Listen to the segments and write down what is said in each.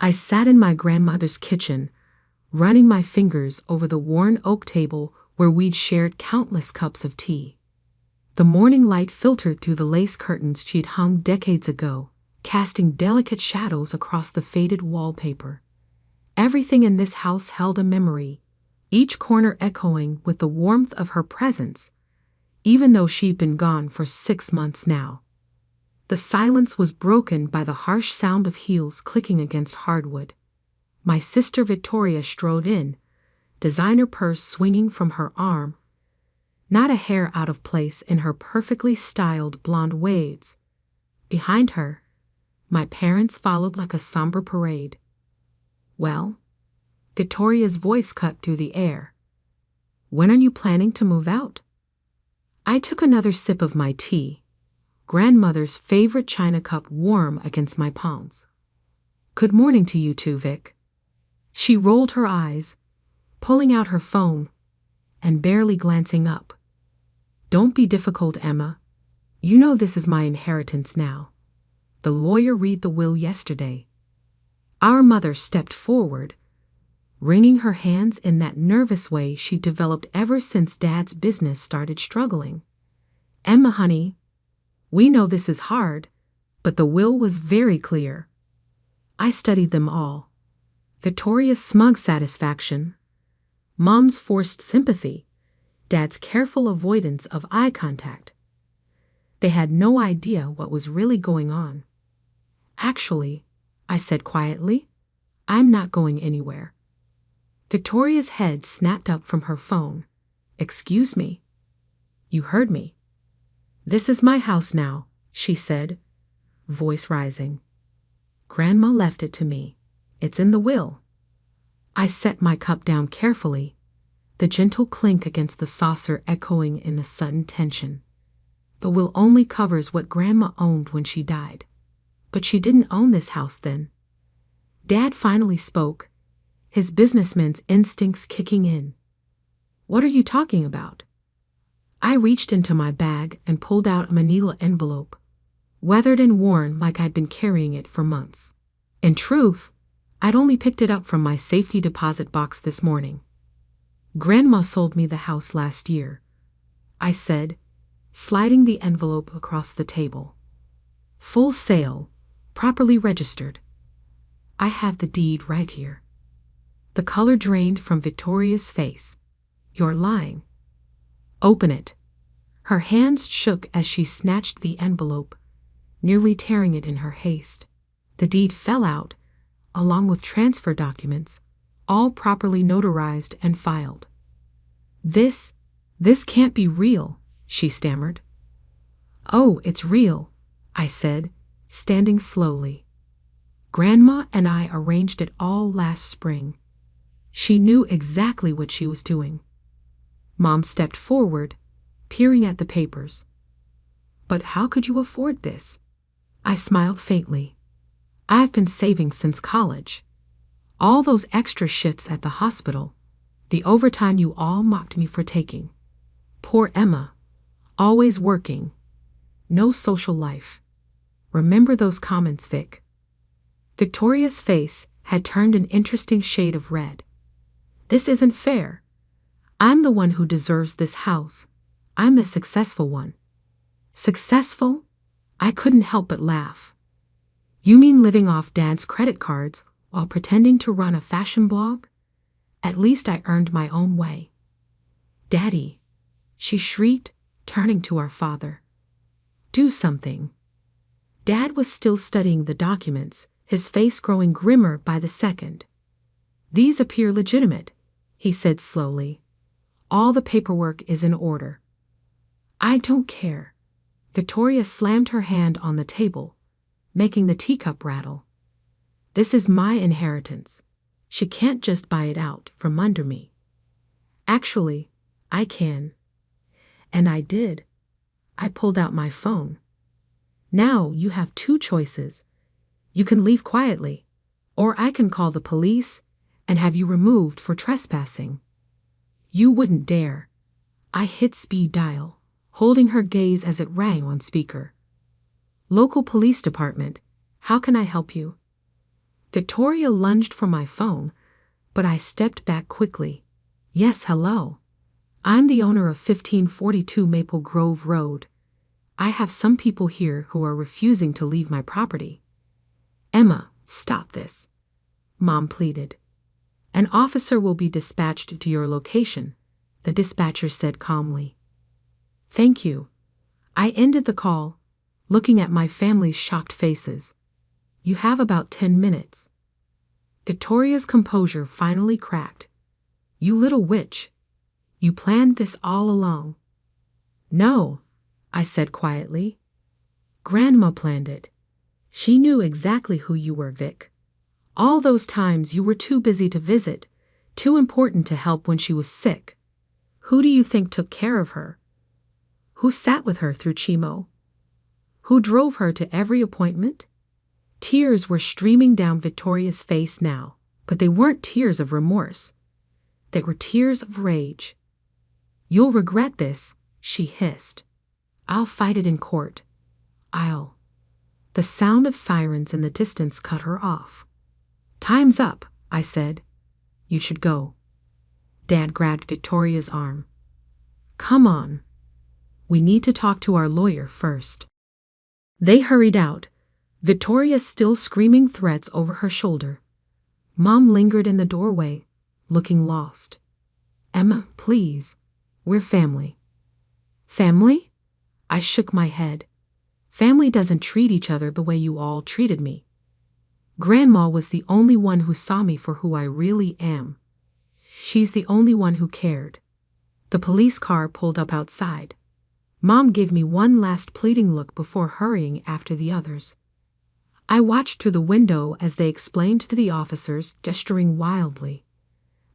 I sat in my grandmother's kitchen, running my fingers over the worn oak table where we'd shared countless cups of tea. The morning light filtered through the lace curtains she'd hung decades ago, casting delicate shadows across the faded wallpaper. Everything in this house held a memory, each corner echoing with the warmth of her presence, even though she'd been gone for 6 months now. The silence was broken by the harsh sound of heels clicking against hardwood. My sister Victoria strode in, designer purse swinging from her arm, not a hair out of place in her perfectly styled blonde waves. Behind her, my parents followed like a somber parade. "Well?" Victoria's voice cut through the air. "When are you planning to move out?" I took another sip of my tea, grandmother's favorite china cup warm against my palms. "Good morning to you too, Vic." She rolled her eyes, pulling out her phone and barely glancing up. "Don't be difficult, Emma. You know this is my inheritance now. The lawyer read the will yesterday." Our mother stepped forward, wringing her hands in that nervous way she developed ever since Dad's business started struggling. "Emma, honey, we know this is hard, but the will was very clear." I studied them all. Victoria's smug satisfaction, Mom's forced sympathy, Dad's careful avoidance of eye contact. They had no idea what was really going on. "Actually," I said quietly, "I'm not going anywhere." Victoria's head snapped up from her phone. "Excuse me?" "You heard me. This is my house now," she said, voice rising. "Grandma left it to me. It's in the will." I set my cup down carefully, the gentle clink against the saucer echoing in the sudden tension. The will only covers what Grandma owned when she died. But she didn't own this house then. Dad finally spoke, his businessman's instincts kicking in. "What are you talking about?" I reached into my bag and pulled out a manila envelope, weathered and worn like I'd been carrying it for months. In truth, I'd only picked it up from my safety deposit box this morning. "Grandma sold me the house last year," I said, sliding the envelope across the table. "Full sale, properly registered. I have the deed right here." The color drained from Victoria's face. "You're lying." "Open it." Her hands shook as she snatched the envelope, nearly tearing it in her haste. The deed fell out, along with transfer documents, all properly notarized and filed. This can't be real," she stammered. "Oh, it's real," I said, standing slowly. "Grandma and I arranged it all last spring. She knew exactly what she was doing." Mom stepped forward, peering at the papers. "But how could you afford this?" I smiled faintly. "I've been saving since college. All those extra shifts at the hospital, the overtime you all mocked me for taking. Poor Emma, always working. No social life. Remember those comments, Vic?" Victoria's face had turned an interesting shade of red. "This isn't fair. I'm the one who deserves this house. I'm the successful one." "Successful?" I couldn't help but laugh. "You mean living off Dad's credit cards while pretending to run a fashion blog? At least I earned my own way." "Daddy," she shrieked, turning to our father. "Do something." Dad was still studying the documents, his face growing grimmer by the second. "These appear legitimate," he said slowly. "All the paperwork is in order." "I don't care." Victoria slammed her hand on the table, making the teacup rattle. "This is my inheritance. She can't just buy it out from under me." "Actually, I can." And I did. I pulled out my phone. "Now you have 2 choices. You can leave quietly, or I can call the police and have you removed for trespassing." "You wouldn't dare." I hit speed dial, holding her gaze as it rang on speaker. "Local police department. How can I help you?" Victoria lunged for my phone, but I stepped back quickly. Yes, hello. I'm the owner of 1542 Maple Grove Road. I have some people here who are refusing to leave my property. Emma, stop this. Mom pleaded. An officer will be dispatched to your location, the dispatcher said calmly. Thank you. I ended the call, looking at my family's shocked faces. You have about 10 minutes. Victoria's composure finally cracked. You little witch. You planned this all along. No, I said quietly. Grandma planned it. She knew exactly who you were, Vic. All those times you were too busy to visit, too important to help when she was sick. Who do you think took care of her? Who sat with her through chemo? Who drove her to every appointment? Tears were streaming down Victoria's face now, but they weren't tears of remorse. They were tears of rage. You'll regret this, she hissed. I'll fight it in court. The sound of sirens in the distance cut her off. Time's up, I said. You should go. Dad grabbed Victoria's arm. Come on. We need to talk to our lawyer first. They hurried out, Victoria still screaming threats over her shoulder. Mom lingered in the doorway, looking lost. Emma, please. We're family. Family? I shook my head. Family doesn't treat each other the way you all treated me. Grandma was the only one who saw me for who I really am. She's the only one who cared. The police car pulled up outside. Mom gave me one last pleading look before hurrying after the others. I watched through the window as they explained to the officers, gesturing wildly.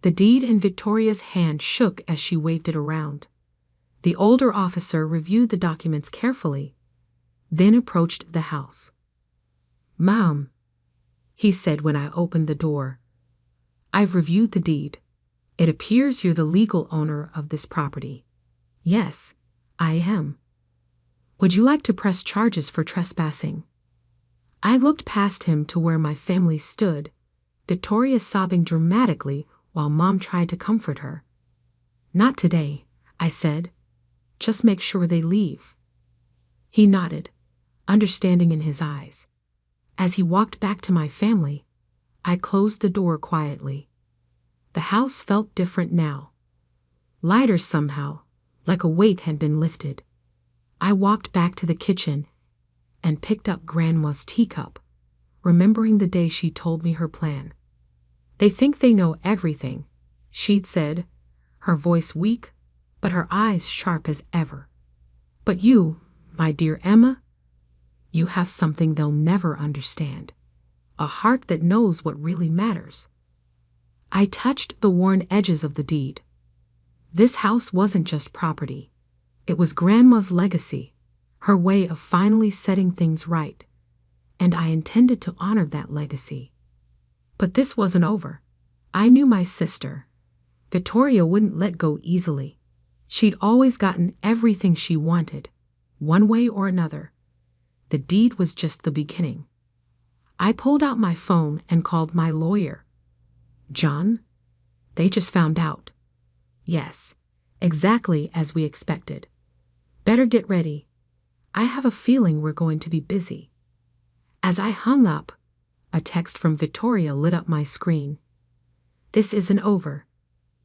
The deed in Victoria's hand shook as she waved it around. The older officer reviewed the documents carefully, then approached the house. Mom, he said when I opened the door. I've reviewed the deed. It appears you're the legal owner of this property. Yes, I am. Would you like to press charges for trespassing? I looked past him to where my family stood, Victoria sobbing dramatically while Mom tried to comfort her. Not today, I said. Just make sure they leave. He nodded, understanding in his eyes. As he walked back to my family, I closed the door quietly. The house felt different now. Lighter somehow, like a weight had been lifted. I walked back to the kitchen and picked up Grandma's teacup, remembering the day she told me her plan. They think they know everything, she'd said, her voice weak, but her eyes sharp as ever. But you, my dear Emma, you have something they'll never understand. A heart that knows what really matters. I touched the worn edges of the deed. This house wasn't just property. It was Grandma's legacy, her way of finally setting things right, and I intended to honor that legacy. But this wasn't over. I knew my sister. Victoria wouldn't let go easily. She'd always gotten everything she wanted, one way or another. The deed was just the beginning. I pulled out my phone and called my lawyer. John? They just found out. Yes, exactly as we expected. Better get ready. I have a feeling we're going to be busy. As I hung up, a text from Victoria lit up my screen. This isn't over.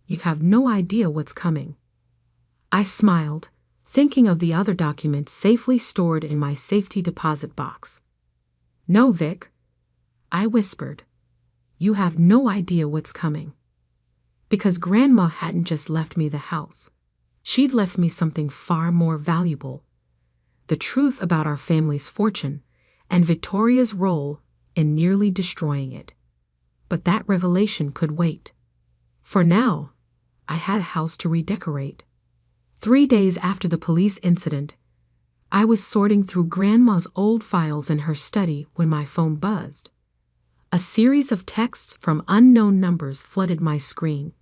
You have no idea what's coming. I smiled, thinking of the other documents safely stored in my safety deposit box. No, Vic, I whispered. You have no idea what's coming. Because Grandma hadn't just left me the house. She'd left me something far more valuable. The truth about our family's fortune and Victoria's role in nearly destroying it. But that revelation could wait. For now, I had a house to redecorate. 3 days after the police incident, I was sorting through Grandma's old files in her study when my phone buzzed. A series of texts from unknown numbers flooded my screen.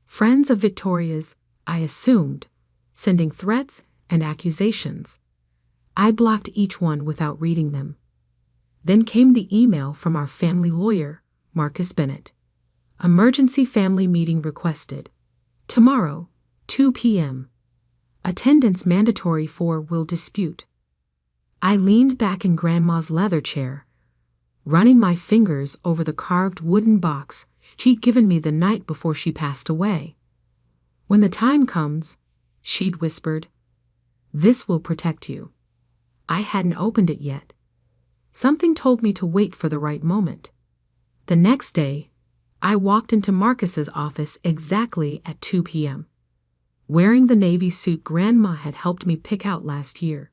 Friends of Victoria's, I assumed, sending threats and accusations. I blocked each one without reading them. Then came the email from our family lawyer, Marcus Bennett. Emergency family meeting requested. Tomorrow, 2 p.m. Attendance mandatory for will dispute. I leaned back in Grandma's leather chair, running my fingers over the carved wooden box she'd given me the night before she passed away. When the time comes, she'd whispered, this will protect you. I hadn't opened it yet. Something told me to wait for the right moment. The next day, I walked into Marcus's office exactly at 2 p.m., wearing the navy suit Grandma had helped me pick out last year.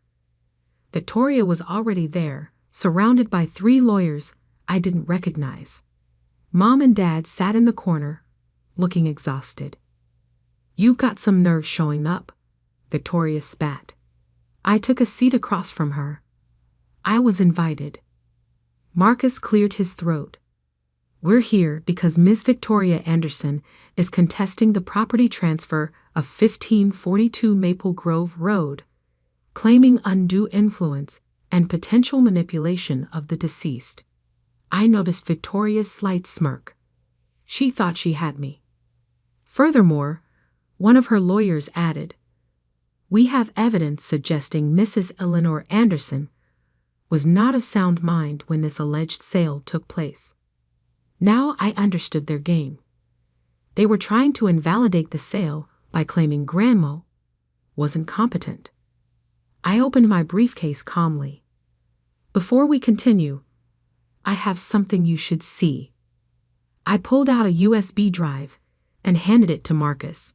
Victoria was already there, surrounded by 3 lawyers I didn't recognize. Mom and Dad sat in the corner, looking exhausted. You've got some nerve showing up, Victoria spat. I took a seat across from her. I was invited. Marcus cleared his throat. We're here because Ms. Victoria Anderson is contesting the property transfer of 1542 Maple Grove Road, claiming undue influence and potential manipulation of the deceased. I noticed Victoria's slight smirk. She thought she had me. Furthermore, one of her lawyers added, we have evidence suggesting Mrs. Eleanor Anderson was not of sound mind when this alleged sale took place. Now I understood their game. They were trying to invalidate the sale by claiming Grandma wasn't competent. I opened my briefcase calmly. Before we continue, I have something you should see. I pulled out a USB drive and handed it to Marcus.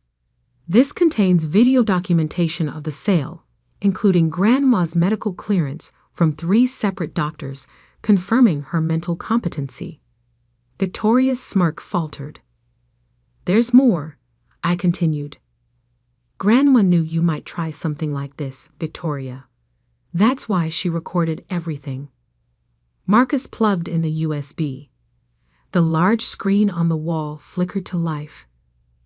This contains video documentation of the sale, including Grandma's medical clearance from 3 separate doctors confirming her mental competency. Victoria's smirk faltered. There's more, I continued. Grandma knew you might try something like this, Victoria. That's why she recorded everything. Marcus plugged in the USB. The large screen on the wall flickered to life,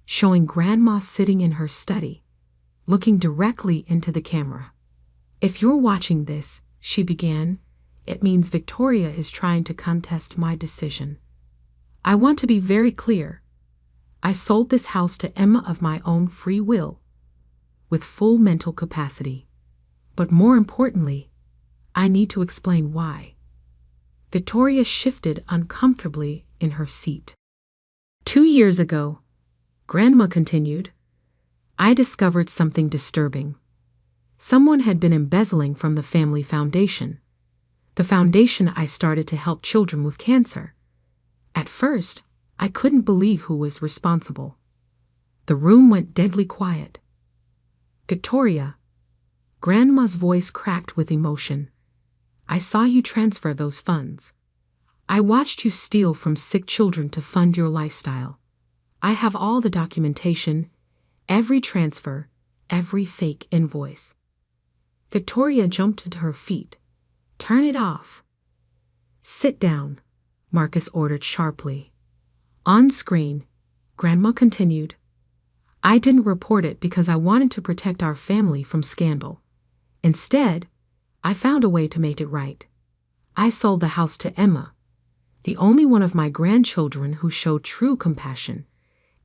showing Grandma sitting in her study, looking directly into the camera. If you're watching this, she began, it means Victoria is trying to contest my decision. I want to be very clear. I sold this house to Emma of my own free will, with full mental capacity. But more importantly, I need to explain why. Victoria shifted uncomfortably in her seat. 2 years ago, Grandma continued, I discovered something disturbing. Someone had been embezzling from the family foundation, the foundation I started to help children with cancer. At first, I couldn't believe who was responsible. The room went deadly quiet. Victoria, Grandma's voice cracked with emotion. I saw you transfer those funds. I watched you steal from sick children to fund your lifestyle. I have all the documentation, every transfer, every fake invoice. Victoria jumped to her feet. Turn it off. Sit down, Marcus ordered sharply. On screen, Grandma continued, I didn't report it because I wanted to protect our family from scandal. Instead, I found a way to make it right. I sold the house to Emma, the only one of my grandchildren who showed true compassion,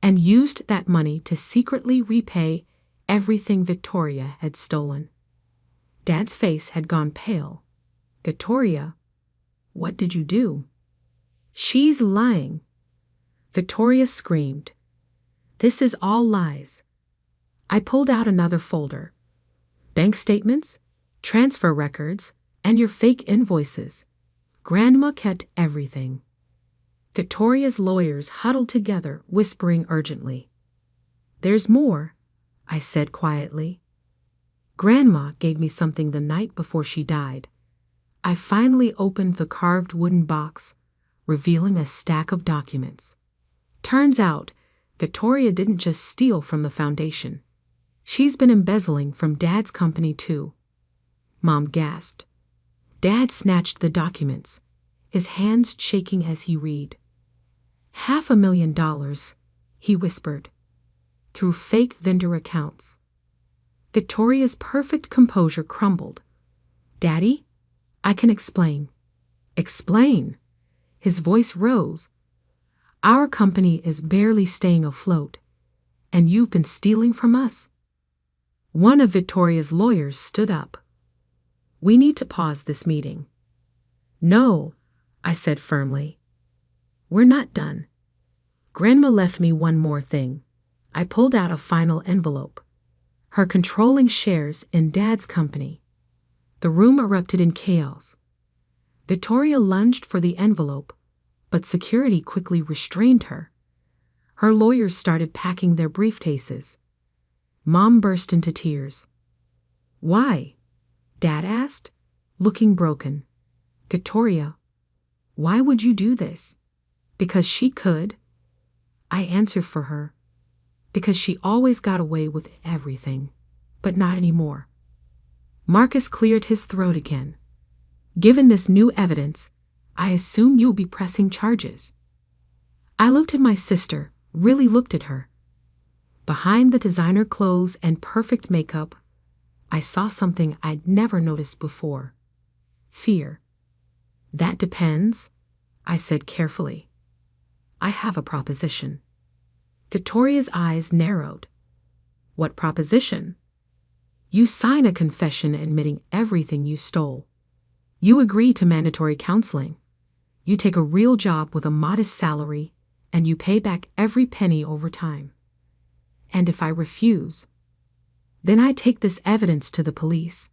and used that money to secretly repay everything Victoria had stolen. Dad's face had gone pale. Victoria, what did you do? She's lying. Victoria screamed. This is all lies. I pulled out another folder. Bank statements, transfer records, and your fake invoices. Grandma kept everything. Victoria's lawyers huddled together, whispering urgently. There's more, I said quietly. Grandma gave me something the night before she died. I finally opened the carved wooden box, revealing a stack of documents. Turns out, Victoria didn't just steal from the foundation. She's been embezzling from Dad's company too. Mom gasped. Dad snatched the documents, his hands shaking as he read. $500,000, he whispered, through fake vendor accounts. Victoria's perfect composure crumbled. Daddy, I can explain. Explain. His voice rose. Our company is barely staying afloat, and you've been stealing from us? One of Victoria's lawyers stood up. We need to pause this meeting. No, I said firmly. We're not done. Grandma left me one more thing. I pulled out a final envelope. Her controlling shares in Dad's company. The room erupted in chaos. Victoria lunged for the envelope, but security quickly restrained her. Her lawyers started packing their briefcases. Mom burst into tears. Why? Dad asked, looking broken. Victoria, why would you do this? Because she could. I answered for her. Because she always got away with everything, but not anymore. Marcus cleared his throat again. Given this new evidence, I assume you'll be pressing charges. I looked at my sister, really looked at her. Behind the designer clothes and perfect makeup, I saw something I'd never noticed before. Fear. That depends, I said carefully. I have a proposition. Victoria's eyes narrowed. What proposition? You sign a confession admitting everything you stole. You agree to mandatory counseling. You take a real job with a modest salary, and you pay back every penny over time. And if I refuse, then I take this evidence to the police,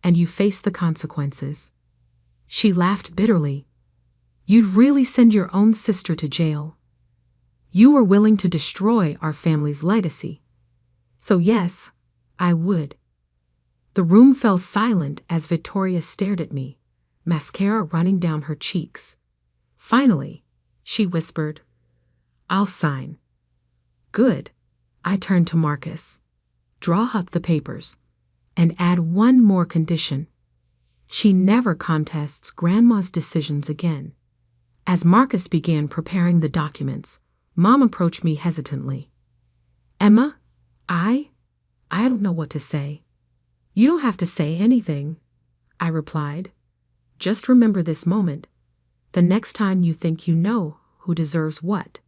and you face the consequences. She laughed bitterly. You'd really send your own sister to jail. You were willing to destroy our family's legacy. So yes, I would. The room fell silent as Victoria stared at me, mascara running down her cheeks. Finally, she whispered, I'll sign. Good. I turned to Marcus. Draw up the papers, and add one more condition. She never contests Grandma's decisions again. As Marcus began preparing the documents, Mom approached me hesitantly. Emma, I don't know what to say. You don't have to say anything, I replied. Just remember this moment, the next time you think you know who deserves what.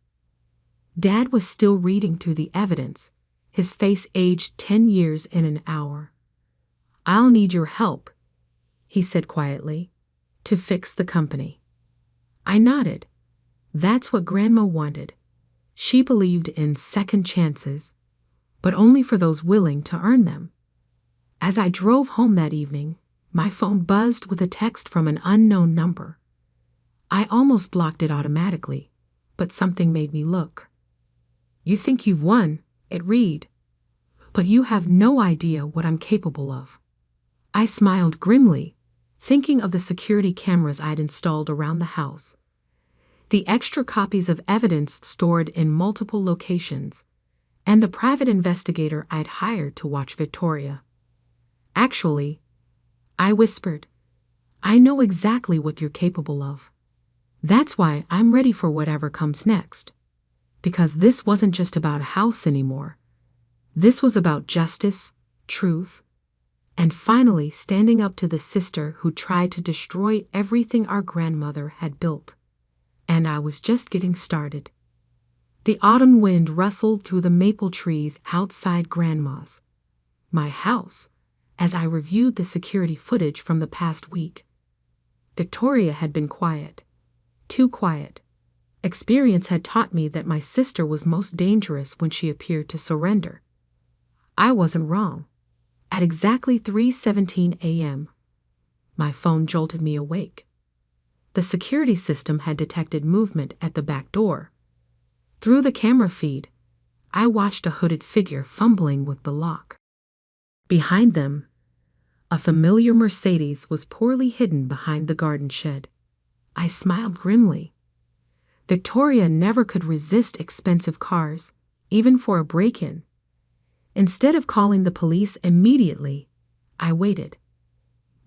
Dad was still reading through the evidence, his face aged 10 years in an hour. I'll need your help, he said quietly, to fix the company. I nodded. That's what Grandma wanted. She believed in second chances, but only for those willing to earn them. As I drove home that evening, my phone buzzed with a text from an unknown number. I almost blocked it automatically, but something made me look. You think you've won, it read, but you have no idea what I'm capable of. I smiled grimly, thinking of the security cameras I'd installed around the house. The extra copies of evidence stored in multiple locations, and the private investigator I'd hired to watch Victoria. Actually, I whispered, I know exactly what you're capable of. That's why I'm ready for whatever comes next. Because this wasn't just about a house anymore. This was about justice, truth, and finally standing up to the sister who tried to destroy everything our grandmother had built. And I was just getting started. The autumn wind rustled through the maple trees outside Grandma's, my house, as I reviewed the security footage from the past week. Victoria had been quiet. Too quiet. Experience had taught me that my sister was most dangerous when she appeared to surrender. I wasn't wrong. At exactly 3:17 a.m., my phone jolted me awake. The security system had detected movement at the back door. Through the camera feed, I watched a hooded figure fumbling with the lock. Behind them, a familiar Mercedes was poorly hidden behind the garden shed. I smiled grimly. Victoria never could resist expensive cars, even for a break-in. Instead of calling the police immediately, I waited.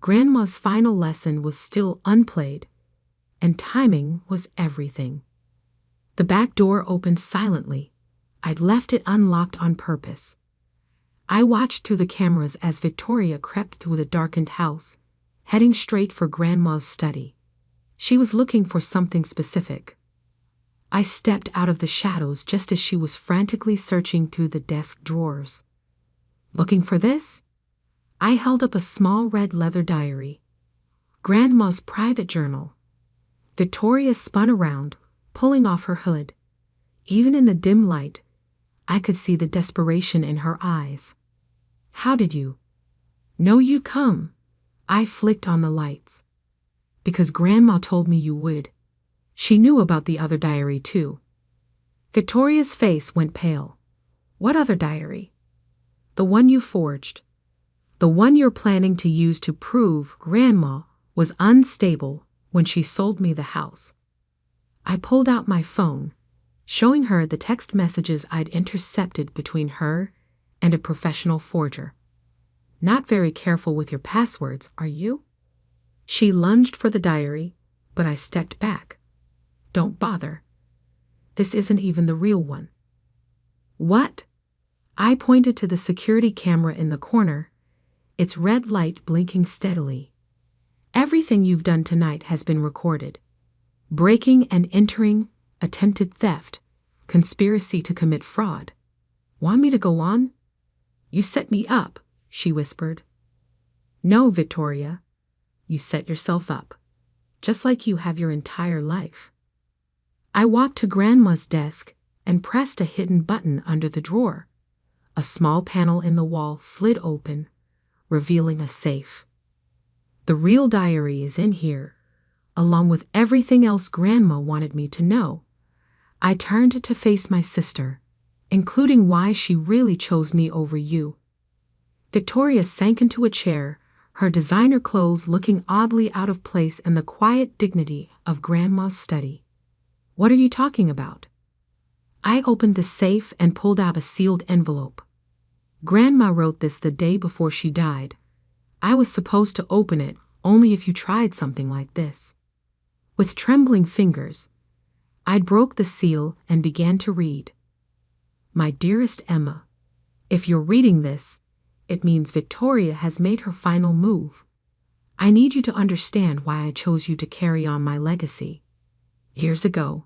Grandma's final lesson was still unplayed, and timing was everything. The back door opened silently. I'd left it unlocked on purpose. I watched through the cameras as Victoria crept through the darkened house, heading straight for Grandma's study. She was looking for something specific. I stepped out of the shadows just as she was frantically searching through the desk drawers. Looking for this? I held up a small red leather diary. Grandma's private journal. Victoria spun around, pulling off her hood. Even in the dim light, I could see the desperation in her eyes. How did you know you'd come? I flicked on the lights. Because Grandma told me you would. She knew about the other diary too. Victoria's face went pale. What other diary? The one you forged. The one you're planning to use to prove Grandma was unstable when she sold me the house. I pulled out my phone, showing her the text messages I'd intercepted between her and a professional forger. Not very careful with your passwords, are you? She lunged for the diary, but I stepped back. Don't bother. This isn't even the real one. What? I pointed to the security camera in the corner, its red light blinking steadily. Everything you've done tonight has been recorded. Breaking and entering, attempted theft, conspiracy to commit fraud. Want me to go on? You set me up, she whispered. No, Victoria. You set yourself up, just like you have your entire life. I walked to Grandma's desk and pressed a hidden button under the drawer. A small panel in the wall slid open, revealing a safe. The real diary is in here, along with everything else Grandma wanted me to know. I turned to face my sister, including why she really chose me over you. Victoria sank into a chair, her designer clothes looking oddly out of place in the quiet dignity of Grandma's study. What are you talking about? I opened the safe and pulled out a sealed envelope. Grandma wrote this the day before she died. I was supposed to open it only if you tried something like this. With trembling fingers, I broke the seal and began to read. My dearest Emma, if you're reading this, it means Victoria has made her final move. I need you to understand why I chose you to carry on my legacy. Years ago,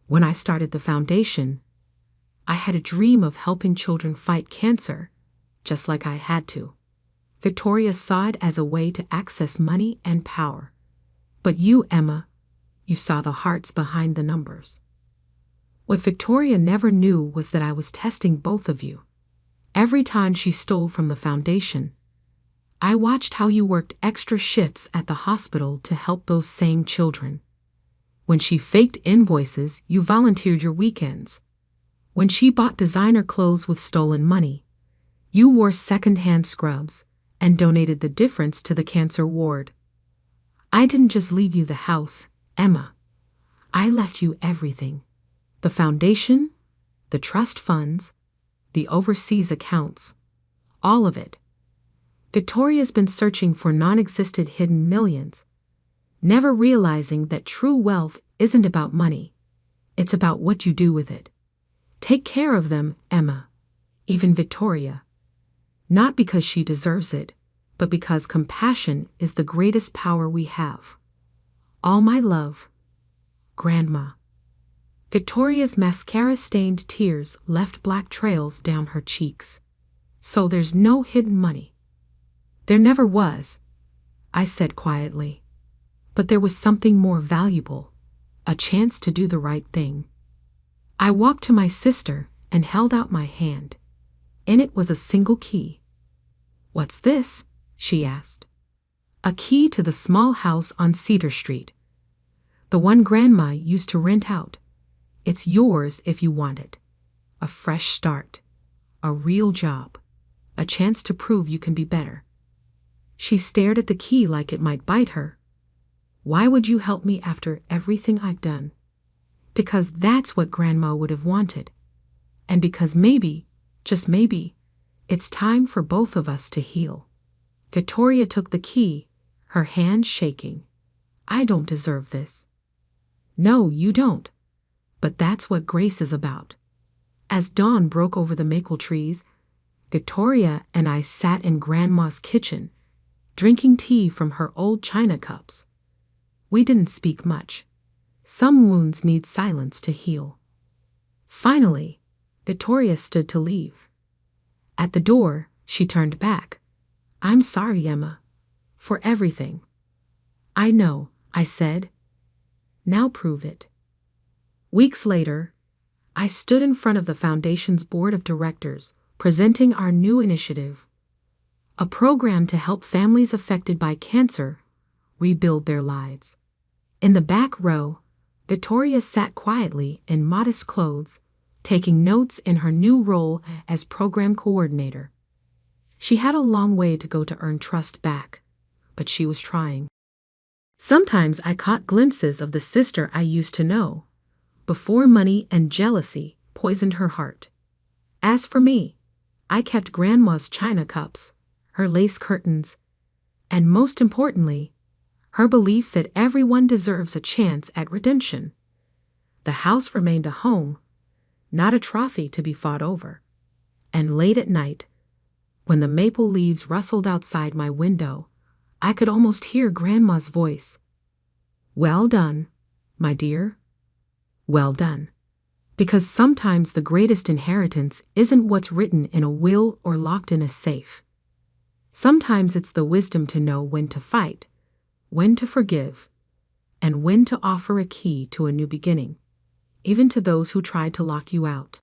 when I started the foundation, I had a dream of helping children fight cancer, just like I had to. Victoria saw it as a way to access money and power. But you, Emma, you saw the hearts behind the numbers. What Victoria never knew was that I was testing both of you. Every time she stole from the foundation, I watched how you worked extra shifts at the hospital to help those same children. When she faked invoices, you volunteered your weekends. When she bought designer clothes with stolen money, you wore second-hand scrubs and donated the difference to the cancer ward. I didn't just leave you the house, Emma. I left you everything. The foundation, the trust funds, the overseas accounts, all of it. Victoria's been searching for non-existent hidden millions, never realizing that true wealth isn't about money. It's about what you do with it. Take care of them, Emma, even Victoria. Not because she deserves it, but because compassion is the greatest power we have. All my love, Grandma. Victoria's mascara-stained tears left black trails down her cheeks. So there's no hidden money. There never was, I said quietly. But there was something more valuable, a chance to do the right thing. I walked to my sister and held out my hand. In it was a single key. What's this? She asked. A key to the small house on Cedar Street. The one Grandma used to rent out. It's yours if you want it. A fresh start. A real job. A chance to prove you can be better. She stared at the key like it might bite her. Why would you help me after everything I've done? Because that's what Grandma would have wanted. And because maybe, just maybe, it's time for both of us to heal. Victoria took the key, her hand shaking. I don't deserve this. No, you don't. But that's what grace is about. As dawn broke over the maple trees, Victoria and I sat in Grandma's kitchen, drinking tea from her old china cups. We didn't speak much. Some wounds need silence to heal. Finally, Victoria stood to leave. At the door, she turned back. I'm sorry, Emma. For everything. I know, I said. Now prove it. Weeks later, I stood in front of the Foundation's board of directors, presenting our new initiative, a program to help families affected by cancer rebuild their lives. In the back row, Victoria sat quietly in modest clothes, taking notes in her new role as program coordinator. She had a long way to go to earn trust back, but she was trying. Sometimes I caught glimpses of the sister I used to know, before money and jealousy poisoned her heart. As for me, I kept Grandma's china cups, her lace curtains, and most importantly, her belief that everyone deserves a chance at redemption. The house remained a home, not a trophy to be fought over. And late at night, when the maple leaves rustled outside my window, I could almost hear Grandma's voice. Well done, my dear. Well done. Because sometimes the greatest inheritance isn't what's written in a will or locked in a safe. Sometimes it's the wisdom to know when to fight, when to forgive, and when to offer a key to a new beginning, even to those who tried to lock you out.